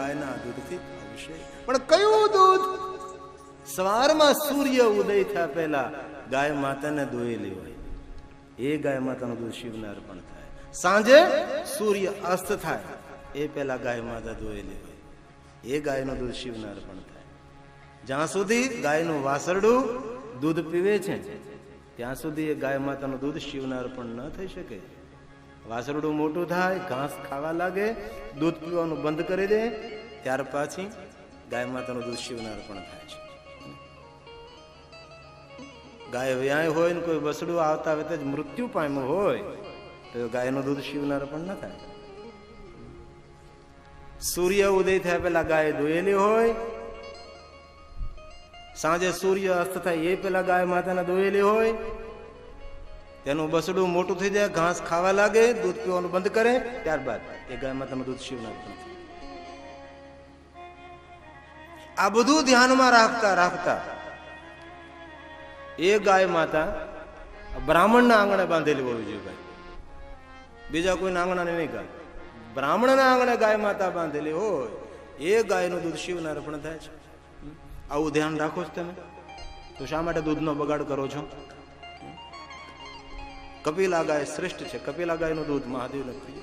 ગાયના દૂધથી અભિષેક. પણ કયું દૂધ? સવારમાં સૂર્ય ઉદય થયા પહેલા ગાય માતાને દોયેલી હોય એ ગાય માતાનું દૂધ શિવને અર્પણ થાય. સાંજે સૂર્ય અસ્ત થાય એ પહેલા ગાય માતા દોયેલી હોય એ ગાયનું દૂધ શિવને અર્પણ થાય. જ્યાં સુધી ગાયનું વાસરડું દૂધ પીવે છે ત્યાં સુધી એ ગાય માતાનું દૂધ શિવને અર્પણ ન થઈ શકે. વાસરડું મોટું થાય, ઘાસ ખાવા લાગે, દૂધ પીવાનું બંધ કરી દે, ત્યાર પછી ગાય માતાનું દૂધ શિવને અર્પણ થાય છે. ગાય વ્યાય હોય ને કોઈ વસડું આવતા વખતે જ મૃત્યુ પામ્યું હોય તો ગાયનું દૂધ શિવને અર્પણ ન થાય. સૂર્ય ઉદય થયા પહેલા ગાય દોયેલી હોય, સાંજે સૂર્ય અસ્ત થાય એ પેલા ગાય માતાને દોયેલી હોય, તેનું બસડું મોટું થઈ જાય, ઘાસ ખાવા લાગે, દૂધ પીવાનું બંધ કરે, ત્યારબાદ એ ગાય માતાનું દૂધ શિવને અર્પણ થાય. આ બધું ધ્યાનમાં રાખતા રાખતા એ ગાય માતા બ્રાહ્મણના આંગણે બાંધેલી હોવી જોઈએ ભાઈ, બીજા કોઈના આંગણાને નહીં. ગાય બ્રાહ્મણના આંગણે ગાય માતા બાંધેલી હોય એ ગાયનું દૂધ શિવને અર્પણ થાય છે. આવું ધ્યાન રાખો છો તમે તો શા માટે દૂધનો બગાડ કરો છો? કપિલા ગાય શ્રેષ્ઠ છે, કપિલા ગાયનું દૂધ મહાદેવને પ્રિય.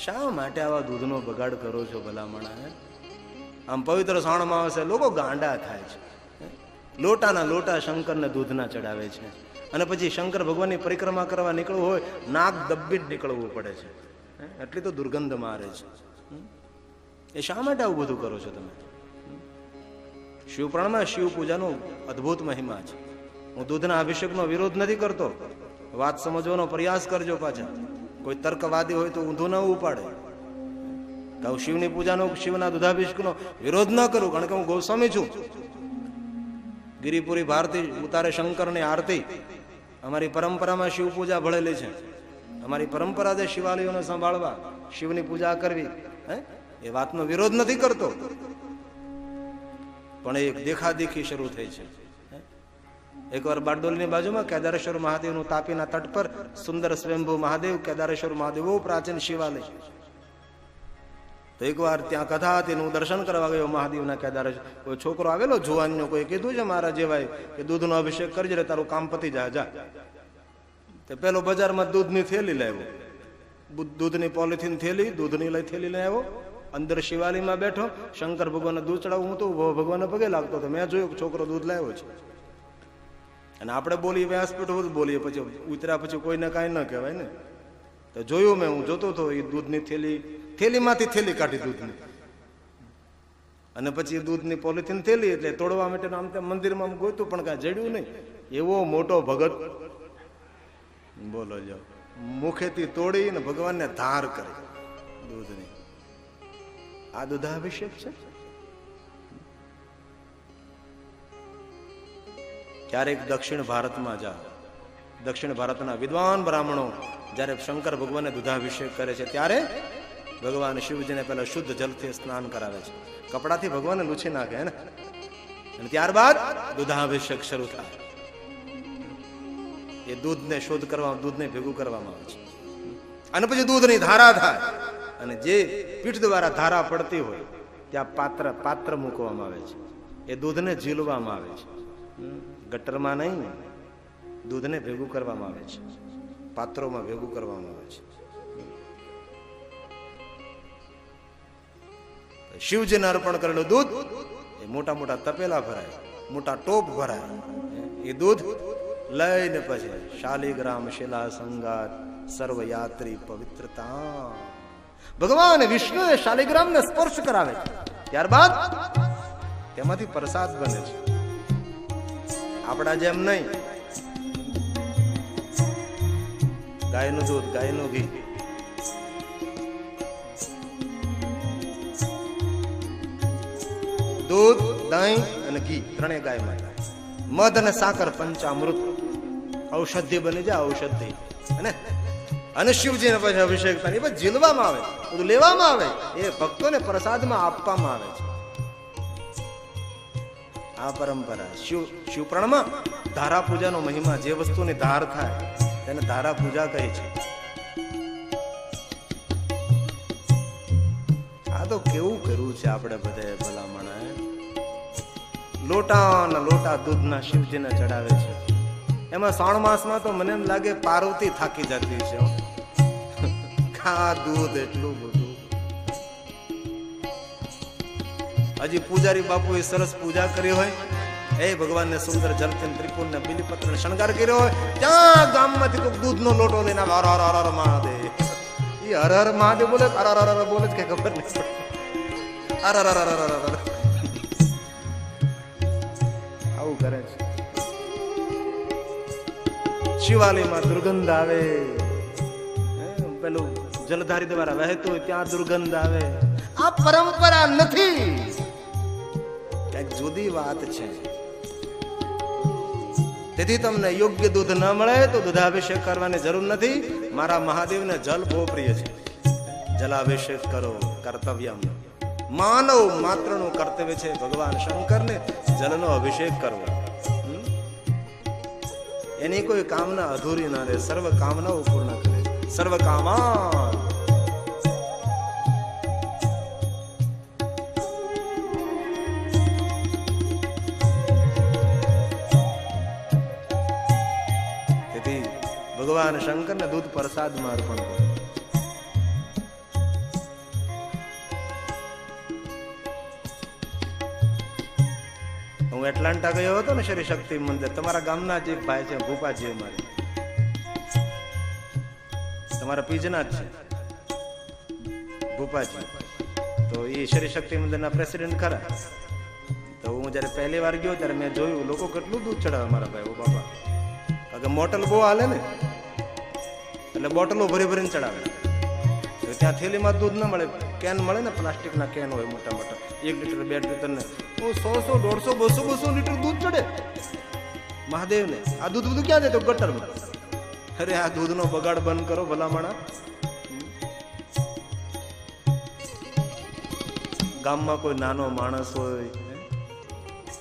શા માટે આવા દૂધનો બગાડ કરો છો ભલામણા? આમ પવિત્ર શ્રાવણમાં આવશે લોકો ગાંડા થાય છે, લોટાના લોટા શંકરને દૂધના ચડાવે છે અને પછી શંકર ભગવાનની પરિક્રમા કરવા નીકળવું હોય નાક દબ્બી જ નીકળવું પડે છે, એટલી તો દુર્ગંધ મારે છે. એ શા માટે આવું બધું કરો છો તમે? શિવપુરાણમાં શિવ પૂજાનો અદ્ભુત મહિમા છે. હું દૂધના અભિષેકનો વિરોધ નથી કરતો, વાત સમજવાનો પ્રયાસ કરજો. પાછા કોઈ તર્કવાદી હોય તો ઊંધું ન ઉપાડે કે હું શિવની પૂજાનો, શિવના દૂધાભિષેકનો વિરોધ ન કરું, કારણ કે હું ગોસ્વામી છું. ગિરિપુરી ભારતી ઉતારે શંકરની આરતી. અમારી પરંપરામાં શિવ પૂજા ભળેલી છે. અમારી પરંપરા છે શિવાલયોને સંભાળવા, શિવની પૂજા કરવી. એ વાતનો વિરોધ નથી કરતો, પણ એક દેખાદેખી શરૂ થઈ છે. એકવાર બારડોલીની બાજુમાં કેદારેશ્વર મહાદેવનું તાપીના તટ પર સુંદર સ્વયંભૂ મહાદેવ, કેદારેશ્વર મહાદેવ બહુ પ્રાચીન શિવાલય. તો એકવાર ત્યાં કથા હતી, હું દર્શન કરવા ગયો મહાદેવના કેદારેશ્વર. કોઈ છોકરો આવેલો જુવાનનો, કોઈ કીધું છે મારા જેવાય કે દૂધનો અભિષેક કરજે રે, તારું કામ પતી જાય જા. તો પેલો બજારમાં દૂધની થેલી લાવ્યો, દૂધની પોલિથીન થેલી, દૂધની લઈ થેલી લઈ આવ્યો, અંદર શિવાલયમાં બેઠો, શંકર ભગવાનને દૂધ ચડાવું. હું તો ભગવાનને પગે લાગતો હતો, મેં જોયું છોકરો દૂધ લાવ્યો છે. અને આપણે બોલીએ વ્યાસપીઠ બોલીએ, પછી ઉતર્યા પછી કોઈને કાંઈ ન કહેવાય ને. તો જોયું મેં, હું જોતો હતો એ દૂધની થેલીમાંથી થેલી કાઢી દૂધની, અને પછી દૂધની પોલિથીન થેલી એટલે તોડવા માટે આમ તેમ મંદિરમાં ગોતું પણ કાંઈ જડ્યું નહીં. એવો મોટો ભગત બોલો જો, મુખેથી તોડી ને ભગવાનને ધાર કરી દૂધની. આ દૂધાભિષેક છે? ક્યારેક દક્ષિણ ભારતમાં જાઓ, દક્ષિણ ભારતના વિદ્વાન બ્રાહ્મણો જ્યારે શંકર ભગવાનને દૂધાભિષેક કરે છે ત્યારે ભગવાન શિવજીને પહેલા શુદ્ધ જલથી સ્નાન કરાવે છે, કપડાથી ભગવાનને લૂછી નાખે ને, અને ત્યારબાદ દૂધાભિષેક શરૂ થાય. એ દૂધને શુદ્ધ કરવા, દૂધને ભેગું કરવામાં આવે છે, અને પછી દૂધની ધારા થાય, અને જે પીઠ દ્વારા ધારા પડતી હોય ત્યાં પાત્ર મૂકવામાં આવે છે. એ દૂધને ઝીલવામાં આવે છે, ગટરમાં નહીં, દૂધને ભેગું કરવામાં આવે છે, પાત્રોમાં ભેગું કરવામાં આવે છે. શિવજીને અર્પણ કરેલું દૂધ એ મોટા મોટા તપેલા ભરાય, મોટા ટોપ ભરાય. એ દૂધ લઈને પછી શાલિગ્રામ શિલા સંગાત સર્વયાત્રી પવિત્રતા. ભગવાન વિષ્ણુએ શાલિગ્રામને સ્પર્શ કરાવે છે, ત્યારબાદ તેમાંથી પ્રસાદ બને છે. આપણા જેમ નહીં, ગાયનું દૂધ, ગાયનું ઘી. દૂધ, દહીં અને ઘી ત્રણેય ગાય માટે. મધ અને સાકર પંચામૃત, ઔષધિ બની જાય, ઔષધિ. અને શિવજીને પછી અભિષેક થાય, એ પછી ઝીલવામાં આવે, બધું લેવામાં આવે, એ ભક્તોને પ્રસાદમાં આપવામાં આવે છે. આ પરંપરા શિવપુરાણમાં ધારા પૂજાનો મહિમા, જે વસ્તુની ધાર થાય તેને ધારા પૂજા કહે છે. આ આ તો કેવું કર્યું છે આપણે બધાએ ભલામણા. લોટા લોટા દૂધના શિવજીને ચડાવે છે. એમાં શ્રાવણ માસમાં તો મને એમ લાગે પાર્વતી થાકી જતી છે. ખા દૂધ એટલું બધું. હજી પૂજારી બાપુ એ સરસ પૂજા કરી હોય, એ ભગવાનને સુંદર જલચન ત્રિપુર ને બિલીપત્ર શણગાર કર્યો હોય, ત્યાં ગામમાંથી કોઈ દૂધનો લોટો લઈને હર હર હર મહાદેવ. એ હર હર મહાદેવ બોલે, હર હર હર બોલે કે ખબર નહીં. હર હર હર હર હર આવું કરે છે. શિવાલયમાં દુર્ગંધ આવે, પેલું જલધારી દ્વારા વહેતું હોય ત્યાં દુર્ગંધ આવે. આ પરંપરા નથી, કઈક જુદી વાત છે. તેથી તમને યોગ્ય દૂધ ન મળે તો દૂધાભિષેક કરવાની જરૂર નથી. મારા મહાદેવને જલ બહુ પ્રિય છે. જલાભિષેક કરો કર્તવ્યમ. માનવ માત્રનું કર્તવ્ય છે ભગવાન શંકરને જલનો અભિષેક કરવો. એની કોઈ કામના અધૂરી ના રહે, સર્વ કામનાઓ પૂર્ણ કરે. સર્વ કામા ભગવાન શંકરને દૂધ પ્રસાદમાં અર્પણ કરો. હું એટલાન્ટા ગયો હતો ને શ્રી શક્તિ મંદિર, તમારા ગામના જ એક ભાઈ છે ભૂપાજી, અમારે તમારા પીજના જ છે ભૂપાજી. તો એ શ્રી શક્તિ મંદિરના પ્રેસિડેન્ટ ખરા. તો હું જયારે પહેલી વાર ગયો ત્યારે મેં જોયું લોકો કેટલું દૂધ ચડાવે મારા ભાઈ. ઓ બાપા, કારણ કે મોટલ બહુ હાલે ને, એટલે બોટલો ભરી ભરીને ચડાવે. ત્યાં થેલીમાં દૂધ ન મળે, કેન મળે ને, પ્લાસ્ટિકના કેન હોય મોટા મોટા, 1 લીટર 2 લીટર ને 100 150 200 લીટર દૂધ ચડે મહાદેવને. આ દૂધ બધું ક્યાં જાય? તો ગટરમાં. અરે આ દૂધનો બગાડ બંધ કરો ભલામણા. ગામમાં કોઈ નાનો માણસ હોય,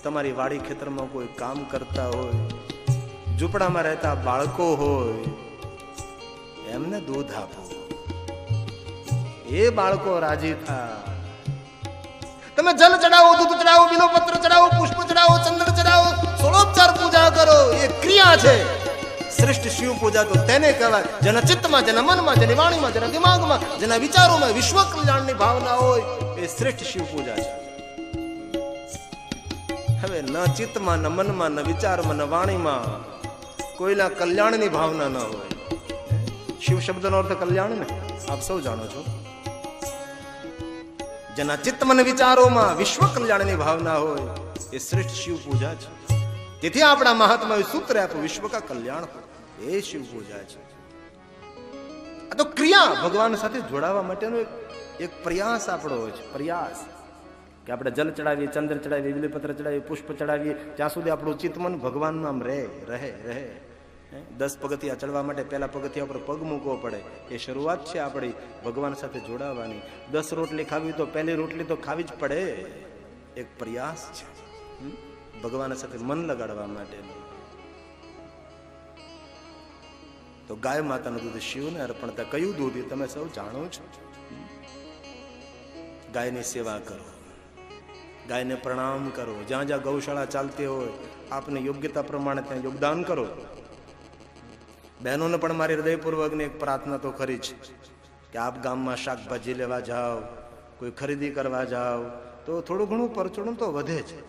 તમારી વાડી ખેતરમાં કોઈ કામ કરતા હોય, ઝૂંપડામાં રહેતા બાળકો હોય, એમને દૂધ આપો. એ બાળકો રાજી થાય. તમે જલ ચડાવો, દૂધ ચડાવો, બિલોપત્ર ચડાવો, પુષ્પ ચડાવો, ચંદન ચડાવો, 16 પૂજા કરો. એ ક્રિયા છે. શ્રેષ્ઠ શિવ પૂજા તો તેને કહેવાય જેના ચિત્તમાં, જેના મનમાં, જેની વાણીમાં, જેના દિમાગમાં, જેના વિચારોમાં વિશ્વ કલ્યાણની ભાવના હોય, એ શ્રેષ્ઠ શિવ પૂજા છે. હવે ન ચિત્તમાં, ન મનમાં, ન વિચારમાં, ન વાણીમાં કોઈના કલ્યાણની ભાવના ન હોય. શિવ શબ્દનો અર્થ કલ્યાણ ને આપ સૌ જાણો છો. જેના ચિત્તમન વિચારોમાં વિશ્વ કલ્યાણની ભાવના હોય, એ શ્રેષ્ઠ શિવ પૂજા છે. તેથી આપણા મહાત્માએ સૂત્ર આપ્યું, વિશ્વ કા કલ્યાણ હો, એ શિવ પૂજા છે. આ તો ક્રિયા ભગવાન સાથે જોડાવા માટેનો એક પ્રયાસ આપણો હોય છે. પ્રયાસ કે આપણે જલ ચડાવીએ, ચંદ્ર ચડાવીએ, બિલીપત્ર ચડાવીએ, પુષ્પ ચડાવીએ, ત્યાં સુધી આપણું ચિત્તમન ભગવાનનું આમ રહે. 10 પગથિયા ચડવા માટે પહેલા પગથિયા પર પગ મૂકવો પડે. એ શરૂઆત છે આપણી ભગવાન સાથે જોડાવાની. 10 રોટલી ખાવી તો પહેલી રોટલી તો ખાવી જ પડે. એક પ્રયાસ છે ભગવાન સાથે મન લગાડવા માટે. તો ગાય માતાનું દૂધ શિવને અર્પણ થાય. કયું દૂધ એ તમે સૌ જાણો છો. ગાયની સેવા કરો, ગાયને પ્રણામ કરો. જ્યાં જ્યાં ગૌશાળા ચાલતી હોય, આપને યોગ્યતા પ્રમાણે ત્યાં યોગદાન કરો. બહેનોને પણ મારી હૃદયપૂર્વકની એક પ્રાર્થના તો ખરી છે કે આપ ગામમાં શાકભાજી લેવા જાઓ, કોઈ ખરીદી કરવા જાઓ, તો થોડું ઘણું પરચુરણ તો વધે છે.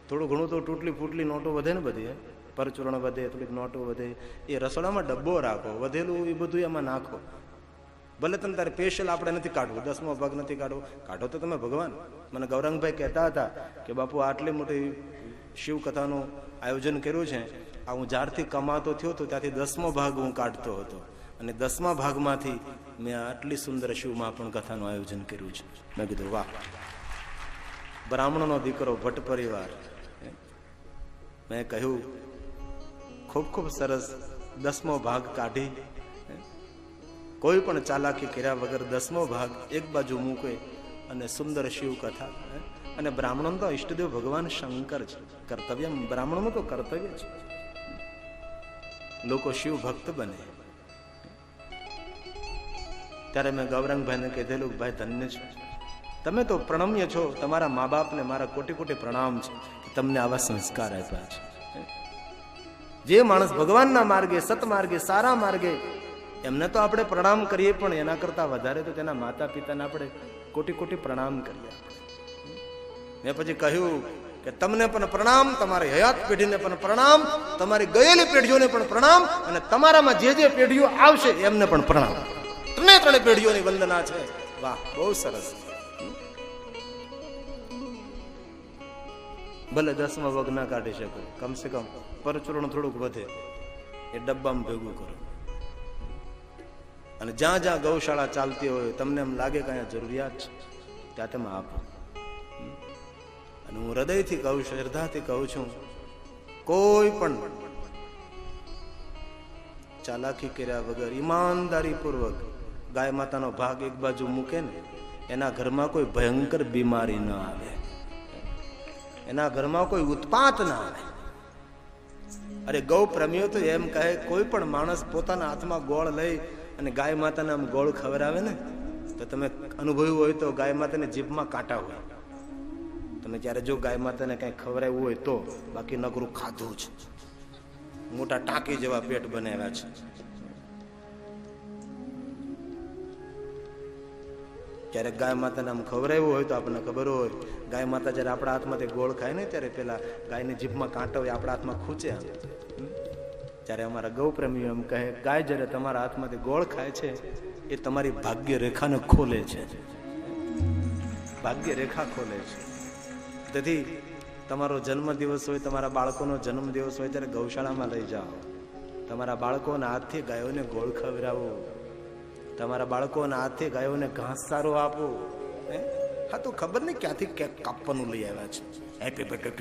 થોડું ઘણું તો તૂટલી ફૂટલી નોટો વધે ને બધી. પરચુરણ વધે, થોડીક નોટો વધે. એ રસોડામાં ડબ્બો રાખો, વધેલું એ બધું એમાં નાખો. ભલે તમે તારે સ્પેશિયલ આપણે નથી કાઢવું, 10મો ભાગ નથી કાઢવો. કાઢો તો તમે ભગવાન. મને ગૌરંગભાઈ કહેતા હતા કે બાપુ આટલી મોટી શિવ કથાનું આયોજન કર્યું છે, આ હું જ્યારથી કમાતો થયો હતો ત્યાંથી 10મો ભાગ હું કાઢતો હતો, અને 10મા ભાગમાંથી મેં આટલી સુંદર શિવમાં પણ કથાનું આયોજન કર્યું છે. મેં કીધું વાહ. બ્રાહ્મણનો દીકરો, ભટ્ટ પરિવાર. મેં કહ્યું ખૂબ ખૂબ સરસ. 10મો ભાગ કાઢી, કોઈ પણ ચાલાકી કર્યા વગર 10મો ભાગ એક બાજુ મૂકે અને સુંદર શિવ કથા. અને બ્રાહ્મણો તો ઈષ્ટદેવ ભગવાન શંકર છે. કર્તવ્ય બ્રાહ્મણનું તો કર્તવ્ય છે. લોકો શિવ ભક્ત બને. ત્યારે મેં ગૌરંગભાઈને કીધેલું ભાઈ ધન્ય છું, તમે તો પ્રણમ્ય છો. તમારા મા બાપને મારા કોટી કોટી પ્રણામ છે કે તમને આવા સંસ્કાર આપ્યા છે. જે માણસ ભગવાનના માર્ગે, સતમાર્ગે, સારા માર્ગે, એમને તો આપણે પ્રણામ કરીએ, પણ એના કરતા વધારે તો તેના માતા પિતાને આપણે કોટી કોટી પ્રણામ કરીએ. મેં પછી કહ્યું કે તમને પણ પ્રણામ, તમારી હયાત પેઢીને પણ પ્રણામ, તમારી ગયેલી પેઢીઓને પણ પ્રણામ, અને તમારામાં જે જે પેઢીઓ આવશે એમને પણ પ્રણામ. ત્રણે પેઢીઓની વંદના છે. વાહ, બહુ સરસ. ભલે 10મા વગ ના કાઢી શકો, કમસે કમ પરચૂરણ થોડુંક વધે એ ડબ્બામાં ભેગું કરો. અને જ્યાં જ્યાં ગૌશાળા ચાલતી હોય, તમને એમ લાગે કે અહીંયા જરૂરિયાત છે, ત્યાં તમે આપો. અને હું હૃદયથી કહું છું, શ્રદ્ધાથી કહું છું, કોઈ પણ ચાલાકી કર્યા વગર ઈમાનદારી પૂર્વક ગાય માતાનો ભાગ એક બાજુ મૂકે ને, એના ઘરમાં કોઈ ભયંકર બીમારી ન આવે, એના ઘરમાં કોઈ ઉત્પાત ના આવે. અરે ગૌ પ્રેમીઓ તો એમ કહે, કોઈ પણ માણસ પોતાના હાથમાં ગોળ લઈ અને ગાય માતાને આમ ગોળ ખવડાવે ને, તો તમે અનુભવ્યું હોય તો ગાય માતાને જીભમાં કાંટા હોય. તમે જ્યારે જો ગાય માતાને કઈ ખવડાવ્યું હોય તો, બાકી નકરું ખાધું છે, મોટા ટાંકી જેવા પેટ બનાવ્યા છે. ક્યારેક ગાય માતાને આમ ખવડાવ્યું હોય તો આપણને ખબર હોય, ગાય માતા જયારે આપણા હાથમાંથી ગોળ ખાય ને, ત્યારે પેલા ગાયની જીભમાં કાંટા હોય, આપણા હાથમાં ખૂંચે. ત્યારે અમારા ગૌ પ્રેમીઓ એમ કહે, ગાય જયારે તમારા હાથમાંથી ગોળ ખાય છે, એ તમારી ભાગ્ય રેખાને ખોલે છે, ભાગ્ય રેખા ખોલે છે. તેથી તમારો જન્મદિવસ હોય, તમારા બાળકોનો જન્મદિવસ હોય, ત્યારે ગૌશાળામાં લઈ જાઓ. તમારા બાળકોના હાથથી ગાયોને ગોળ ખવડાવો, તમારા બાળકોના હાથથી ગાયોને ઘાસ સારો આપો. હા, તો ખબર નહીં ક્યાંથી કેક કાપવાનું લઈ આવ્યા છે. Happy birthday